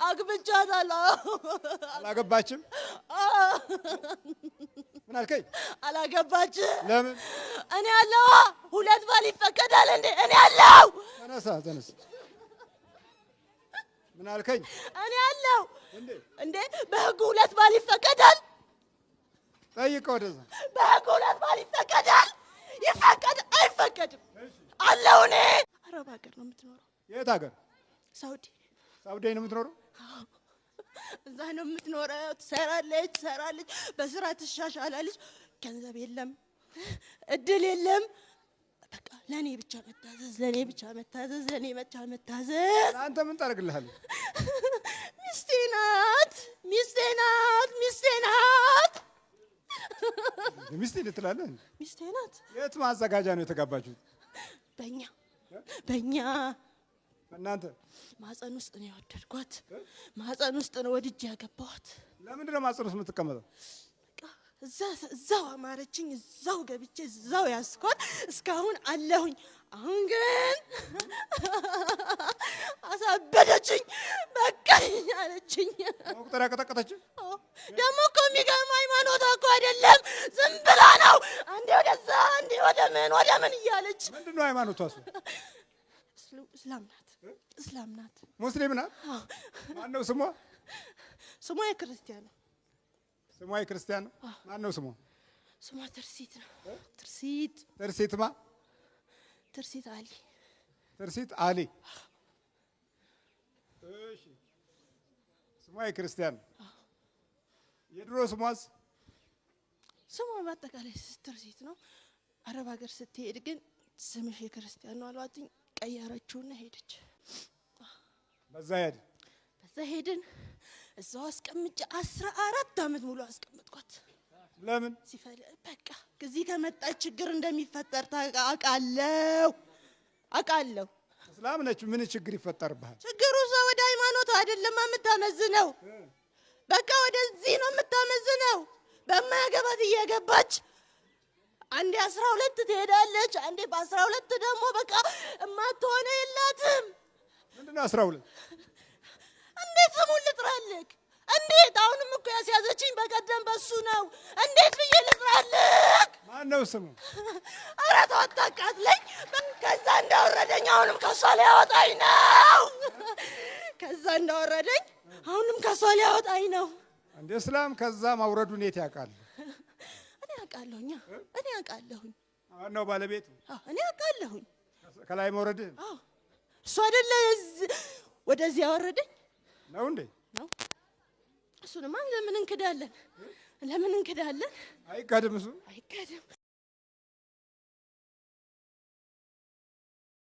አግብቻታለሁ። አላገባችም? ምን አልከኝ? አላገባችም። ለምን? እኔ አለሁ። ሁለት ባል ይፈቀዳል እንዴ? እኔ አለሁ። ተነስ። ምን አልከኝ? እኔ አለሁ እንዴ? በህጉ ሁለት ባል ይፈቀዳል? ጠይቀው ወደዛ። በህጉ ሁለት ባል ይፈቀዳል? አይፈቀድም? አለሁ እኔ። አረብ ሀገር ነው የምትኖረው። የት ሀገር? ሳውዲ ነው የምትኖረው? እዛ ነው የምትኖረው። ትሰራለች፣ በስራ ትሻሻላለች። ገንዘብ የለም፣ እድል የለም። በቃ ለኔ ብቻ መታዘዝ። አንተ ምን ታደርግልሃለህ? ሚስቴ ናት። ሚስቴ ልትላለህ? ሚስቴ ናት። የት ማዘጋጃ ነው የተጋባችሁት? በእኛ እናንተ ማህፀን ውስጥ ነው የወደድኳት። ማህፀን ውስጥ ነው ወድጄ ያገባኋት። ለምንድን ነው ማህፀን ውስጥ የምትቀመጠው? እዛው አማረችኝ። እዛው ገብቼ እዛው ያስኳት። እስካሁን አለሁኝ። አሁን ግን አሳበደችኝ። በቃኝ አለችኝ። መቁጠሪያ ቀጠቀጠች። ደግሞ እኮ የሚገርም ሃይማኖቷ እኮ አይደለም፣ ዝም ብላ ነው። አንዴ ወደዛ አንዴ ወደ ምን እያለች። ምንድን ነው ሃይማኖቷ? እስላም ናት። ሙስሊም ናት። ማነው ስሟ? ስሟ የክርስቲያን ነው። ስሟ የክርስቲያን ነው። ማነው ስሟ? ስሟ ትርሲት ነው። ትርሲት ማ? ትርሲት አሊ። እሺ፣ ስሟ የክርስቲያን ነው። የድሮ ስሟስ? ስሟ በአጠቃላይ ትርሲት ነው። አረብ ሀገር ስትሄድ ግን ስምሽ የክርስቲያን ነው አሏትኝ። ቀየረችውና ሄደች። በዛ ሄድን። እዛው አስቀምጬ 14 ዓመት ሙሉ አስቀምጥኳት። ለምን? በቃ እዚህ ከመጣች ችግር እንደሚፈጠር አውቃለሁ። እስላም ነች። ምን ችግር ይፈጠርብሃል? ችግሩ ሰው ወደ ሃይማኖት አይደለም የምታመዝነው። በቃ ወደዚህ ነው የምታመዝነው። በማያገባት እየገባች አንዴ 12 ትሄዳለች፣ አንዴ በ12 ደግሞ በቃ እማትሆነ የላትም። ምንድነው 12? እንዴት ስሙን ልጥራልህ? እንዴት አሁንም እኮ ያስያዘችኝ በቀደም በሱ ነው። እንዴት ብዬ ልጥራልህ? ማነው ስሙ? ኧረ ተው አታቃጥለኝ። ከዛ እንዳወረደኝ አሁንም ከሷ ሊያወጣኝ ነው። እንደ እስላም ከዛ ማውረዱን የት ያውቃል? እኔ አውቃለሁኝ። ማነው ባለቤቱ? እኔ አውቃለሁኝ። ከላይ መውረድ? እሱ አይደለ ወደዚህ ያወረደኝ ነው እንዴ? ነው። እሱንማ ለምን እንክዳለን? አይካድም። እሱ አይካድም።